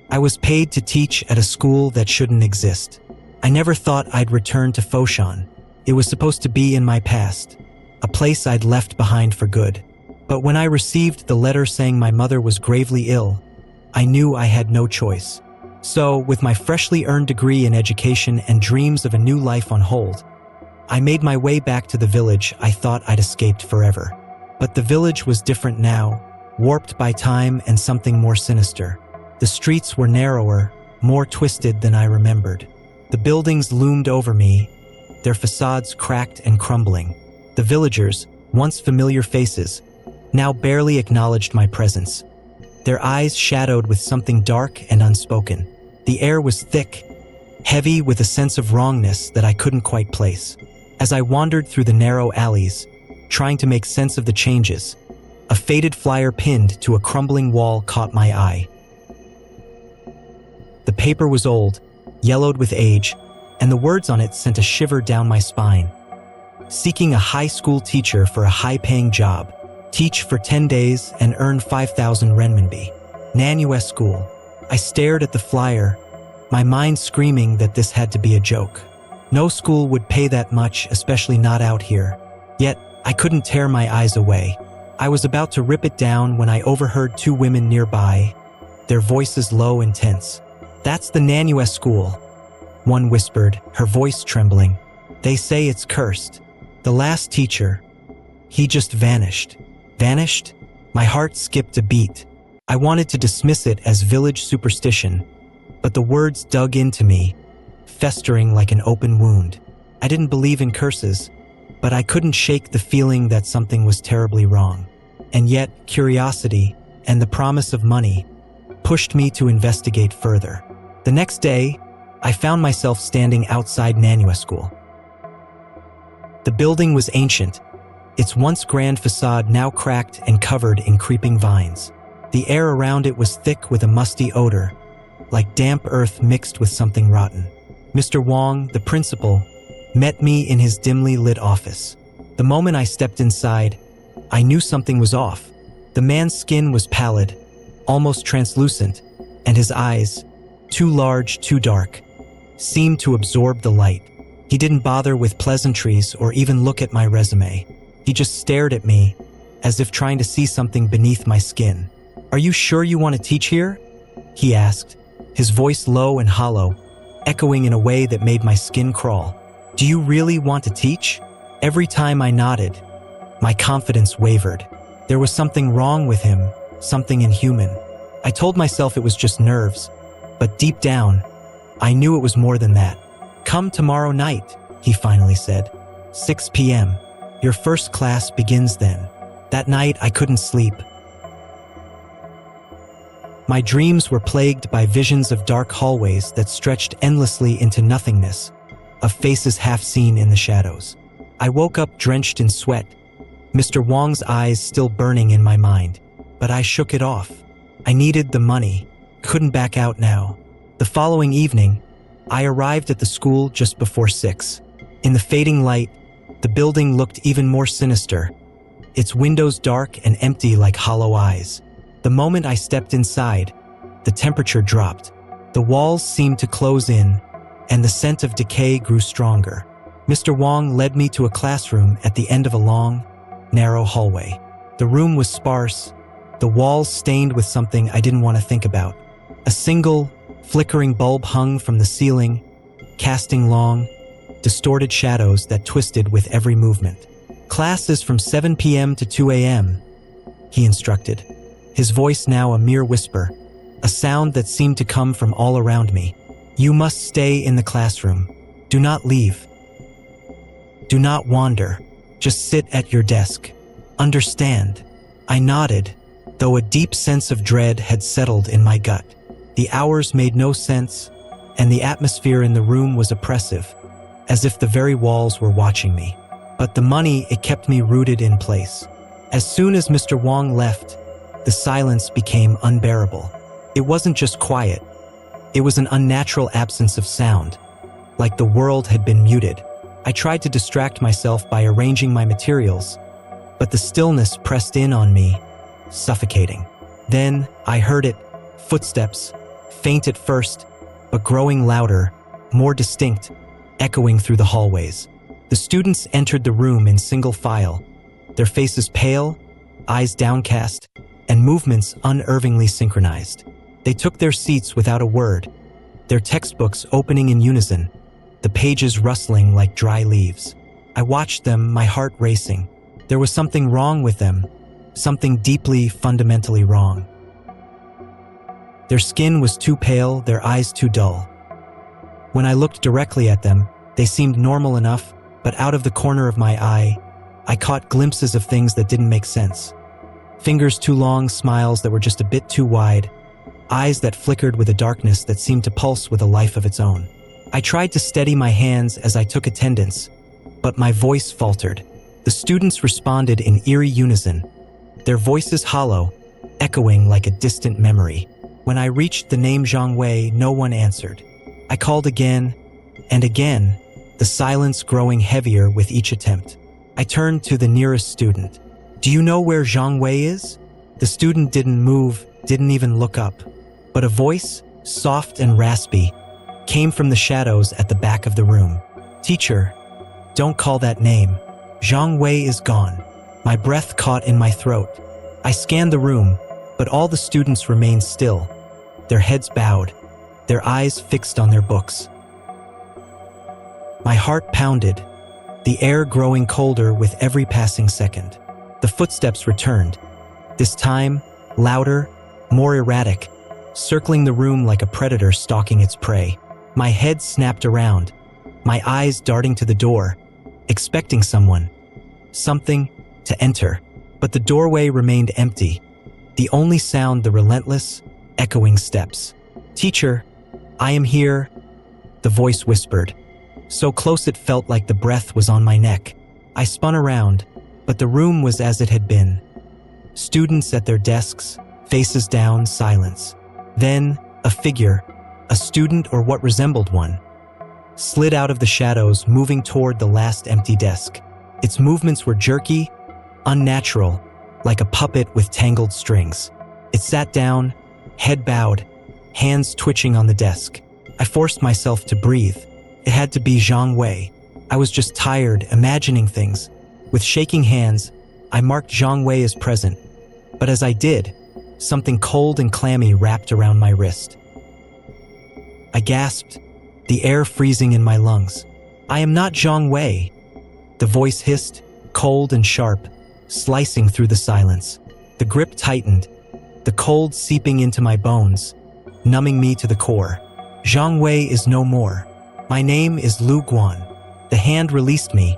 I was paid to teach at a school that shouldn't exist. I never thought I'd return to Foshan. It was supposed to be in my past, a place I'd left behind for good. But when I received the letter saying my mother was gravely ill, I knew I had no choice. So, with my freshly earned degree in education and dreams of a new life on hold, I made my way back to the village I thought I'd escaped forever. But the village was different now, warped by time and something more sinister. The streets were narrower, more twisted than I remembered. The buildings loomed over me, their facades cracked and crumbling. The villagers, once familiar faces, now barely acknowledged my presence. Their eyes shadowed with something dark and unspoken. The air was thick, heavy with a sense of wrongness that I couldn't quite place. As I wandered through the narrow alleys, trying to make sense of the changes, a faded flyer pinned to a crumbling wall caught my eye. The paper was old, yellowed with age, and the words on it sent a shiver down my spine. Seeking a high school teacher for a high-paying job. Teach for 10 days and earn 5,000 renminbi. Nanyue School. I stared at the flyer, my mind screaming that this had to be a joke. No school would pay that much, especially not out here. Yet, I couldn't tear my eyes away. I was about to rip it down when I overheard two women nearby, their voices low and tense. "That's the Nanyue School," one whispered, her voice trembling. "They say it's cursed. The last teacher, he just vanished." Vanished? My heart skipped a beat. I wanted to dismiss it as village superstition, but the words dug into me, festering like an open wound. I didn't believe in curses, but I couldn't shake the feeling that something was terribly wrong. And yet, curiosity and the promise of money pushed me to investigate further. The next day, I found myself standing outside Nanyue School. The building was ancient, its once grand facade now cracked and covered in creeping vines. The air around it was thick with a musty odor, like damp earth mixed with something rotten. Mr. Wong, the principal, met me in his dimly lit office. The moment I stepped inside, I knew something was off. The man's skin was pallid, almost translucent, and his eyes, too large, too dark, seemed to absorb the light. He didn't bother with pleasantries or even look at my resume. He just stared at me, as if trying to see something beneath my skin. "Are you sure you want to teach here?" he asked, his voice low and hollow, echoing in a way that made my skin crawl. "Do you really want to teach?" Every time I nodded, my confidence wavered. There was something wrong with him, something inhuman. I told myself it was just nerves, but deep down, I knew it was more than that. "Come tomorrow night," he finally said. 6 p.m. Your first class begins then. That night, I couldn't sleep. My dreams were plagued by visions of dark hallways that stretched endlessly into nothingness, of faces half seen in the shadows. I woke up drenched in sweat, Mr. Wong's eyes still burning in my mind. But I shook it off. I needed the money, couldn't back out now. The following evening, I arrived at the school just before 6. In the fading light, the building looked even more sinister, its windows dark and empty like hollow eyes. The moment I stepped inside, the temperature dropped. The walls seemed to close in, and the scent of decay grew stronger. Mr. Wong led me to a classroom at the end of a long, narrow hallway. The room was sparse, the walls stained with something I didn't want to think about. A single, flickering bulb hung from the ceiling, casting long, distorted shadows that twisted with every movement. "Class is from 7 p.m. to 2 a.m., he instructed, his voice now a mere whisper, a sound that seemed to come from all around me. "You must stay in the classroom. Do not leave. Do not wander. Just sit at your desk. Understand?" I nodded, though a deep sense of dread had settled in my gut. The hours made no sense, and the atmosphere in the room was oppressive, as if the very walls were watching me. But the money, it kept me rooted in place. As soon as Mr. Wong left, the silence became unbearable. It wasn't just quiet. It was an unnatural absence of sound, like the world had been muted. I tried to distract myself by arranging my materials, but the stillness pressed in on me, suffocating. Then I heard it, footsteps, faint at first, but growing louder, more distinct, echoing through the hallways. The students entered the room in single file, their faces pale, eyes downcast, and movements unervingly synchronized. They took their seats without a word, their textbooks opening in unison, the pages rustling like dry leaves. I watched them, my heart racing. There was something wrong with them, something deeply, fundamentally wrong. Their skin was too pale, their eyes too dull. When I looked directly at them, they seemed normal enough, but out of the corner of my eye, I caught glimpses of things that didn't make sense. Fingers too long, smiles that were just a bit too wide, eyes that flickered with a darkness that seemed to pulse with a life of its own. I tried to steady my hands as I took attendance, but my voice faltered. The students responded in eerie unison, their voices hollow, echoing like a distant memory. When I reached the name Zhang Wei, no one answered. I called again and again, the silence growing heavier with each attempt. I turned to the nearest student. "Do you know where Zhang Wei is?" The student didn't move, didn't even look up. But a voice, soft and raspy, came from the shadows at the back of the room. "Teacher, don't call that name. Zhang Wei is gone." My breath caught in my throat. I scanned the room, but all the students remained still, their heads bowed, their eyes fixed on their books. My heart pounded, the air growing colder with every passing second. The footsteps returned, this time louder, more erratic, circling the room like a predator stalking its prey. My head snapped around, my eyes darting to the door, expecting someone, something, to enter. But the doorway remained empty, the only sound the relentless, echoing steps. "Teacher, I am here," the voice whispered, so close it felt like the breath was on my neck. I spun around, but the room was as it had been. Students at their desks, faces down, silence. Then, a figure, a student or what resembled one, slid out of the shadows, moving toward the last empty desk. Its movements were jerky, unnatural, like a puppet with tangled strings. It sat down, head bowed, hands twitching on the desk. I forced myself to breathe. It had to be Zhang Wei. I was just tired, imagining things. With shaking hands, I marked Zhang Wei as present. But as I did, something cold and clammy wrapped around my wrist. I gasped, the air freezing in my lungs. "I am not Zhang Wei," the voice hissed, cold and sharp, slicing through the silence. The grip tightened, the cold seeping into my bones, numbing me to the core. "Zhang Wei is no more. My name is Lu Guan." The hand released me,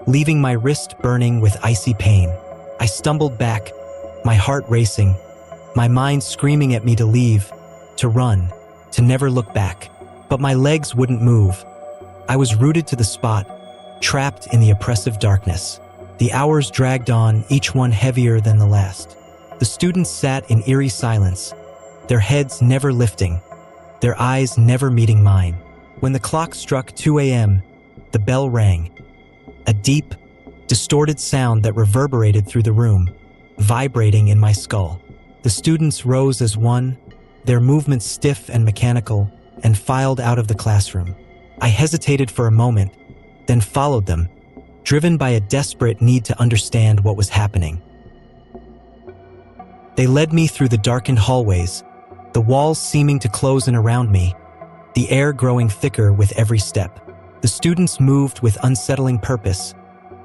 leaving my wrist burning with icy pain. I stumbled back, my heart racing, my mind screaming at me to leave, to run, to never look back. But my legs wouldn't move. I was rooted to the spot, trapped in the oppressive darkness. The hours dragged on, each one heavier than the last. The students sat in eerie silence, their heads never lifting, their eyes never meeting mine. When the clock struck 2 a.m., the bell rang. A deep, distorted sound that reverberated through the room, vibrating in my skull. The students rose as one, their movements stiff and mechanical, and filed out of the classroom. I hesitated for a moment, then followed them, driven by a desperate need to understand what was happening. They led me through the darkened hallways, the walls seeming to close in around me, the air growing thicker with every step. The students moved with unsettling purpose,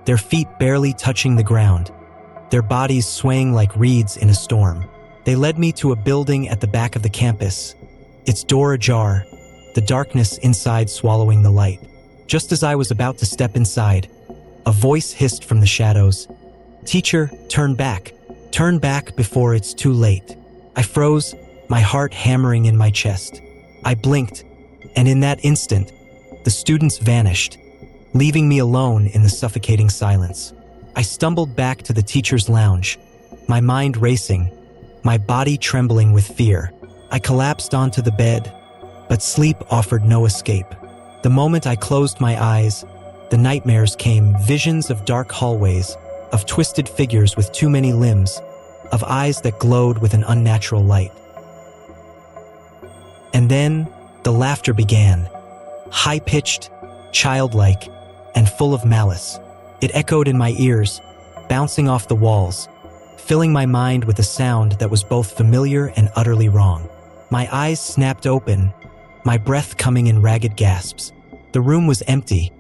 their feet barely touching the ground, their bodies swaying like reeds in a storm. They led me to a building at the back of the campus, its door ajar, the darkness inside swallowing the light. Just as I was about to step inside, a voice hissed from the shadows, "Teacher, turn back. Turn back before it's too late." I froze, my heart hammering in my chest. I blinked, and in that instant, the students vanished, leaving me alone in the suffocating silence. I stumbled back to the teacher's lounge, my mind racing, my body trembling with fear. I collapsed onto the bed, but sleep offered no escape. The moment I closed my eyes, the nightmares came, visions of dark hallways, of twisted figures with too many limbs, of eyes that glowed with an unnatural light. And then the laughter began, high-pitched, childlike, and full of malice. It echoed in my ears, bouncing off the walls, filling my mind with a sound that was both familiar and utterly wrong. My eyes snapped open, my breath coming in ragged gasps. The room was empty,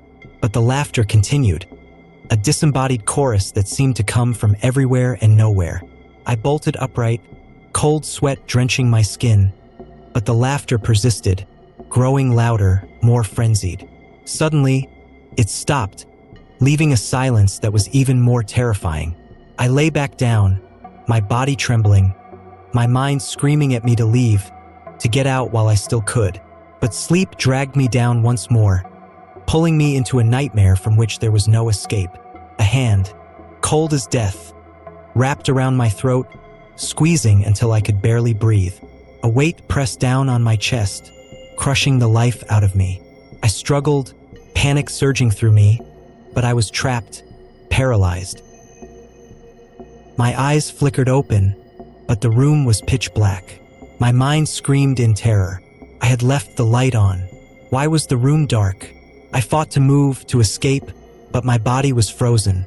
but the laughter continued, a disembodied chorus that seemed to come from everywhere and nowhere. I bolted upright, cold sweat drenching my skin, but the laughter persisted, growing louder, more frenzied. Suddenly, it stopped, leaving a silence that was even more terrifying. I lay back down, my body trembling, my mind screaming at me to leave, to get out while I still could. But sleep dragged me down once more, pulling me into a nightmare from which there was no escape. A hand, cold as death, wrapped around my throat, squeezing until I could barely breathe. A weight pressed down on my chest, crushing the life out of me. I struggled, panic surging through me, but I was trapped, paralyzed. My eyes flickered open, but the room was pitch black. My mind screamed in terror. I had left the light on. Why was the room dark? I fought to move, to escape, but my body was frozen,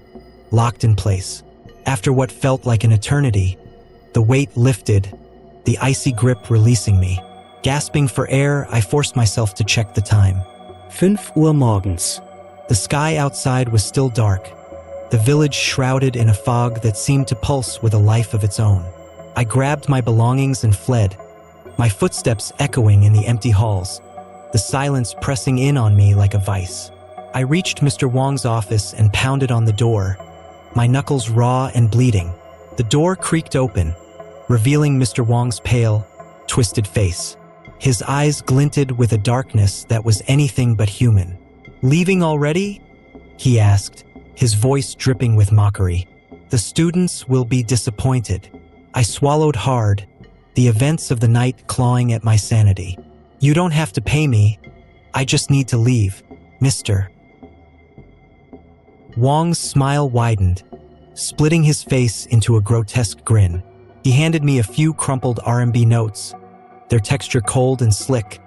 locked in place. After what felt like an eternity, the weight lifted, the icy grip releasing me. Gasping for air, I forced myself to check the time. 5 Uhr morgens. The sky outside was still dark, the village shrouded in a fog that seemed to pulse with a life of its own. I grabbed my belongings and fled, my footsteps echoing in the empty halls, the silence pressing in on me like a vice. I reached Mr. Wong's office and pounded on the door, my knuckles raw and bleeding. The door creaked open, revealing Mr. Wong's pale, twisted face. His eyes glinted with a darkness that was anything but human. "Leaving already?" he asked, his voice dripping with mockery. "The students will be disappointed." I swallowed hard, the events of the night clawing at my sanity. "You don't have to pay me. I just need to leave, Mr. Wong's smile widened, splitting his face into a grotesque grin. He handed me a few crumpled RMB notes, their texture cold and slick,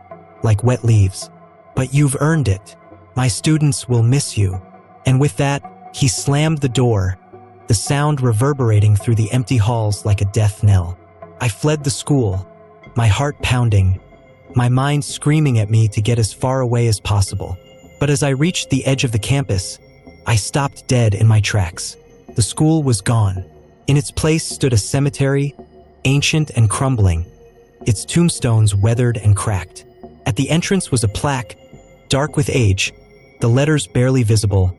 like wet leaves. "But you've earned it. My students will miss you." And with that, he slammed the door, the sound reverberating through the empty halls like a death knell. I fled the school, my heart pounding, my mind screaming at me to get as far away as possible. But as I reached the edge of the campus, I stopped dead in my tracks. The school was gone. In its place stood a cemetery, ancient and crumbling, its tombstones weathered and cracked. At the entrance was a plaque, dark with age, the letters barely visible,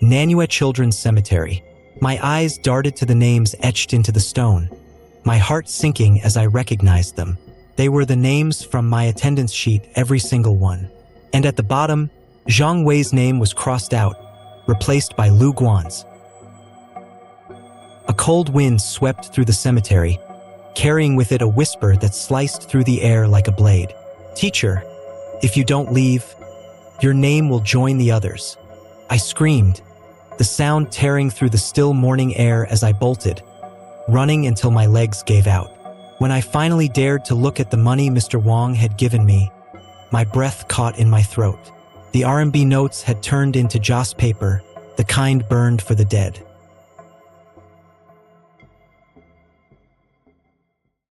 Nanua Children's Cemetery. My eyes darted to the names etched into the stone, my heart sinking as I recognized them. They were the names from my attendance sheet, every single one. And at the bottom, Zhang Wei's name was crossed out, replaced by Lu Guan's. A cold wind swept through the cemetery, carrying with it a whisper that sliced through the air like a blade. "Teacher, if you don't leave, your name will join the others." I screamed, the sound tearing through the still morning air as I bolted, running until my legs gave out. When I finally dared to look at the money Mr. Wong had given me, my breath caught in my throat. The RMB notes had turned into joss paper, the kind burned for the dead.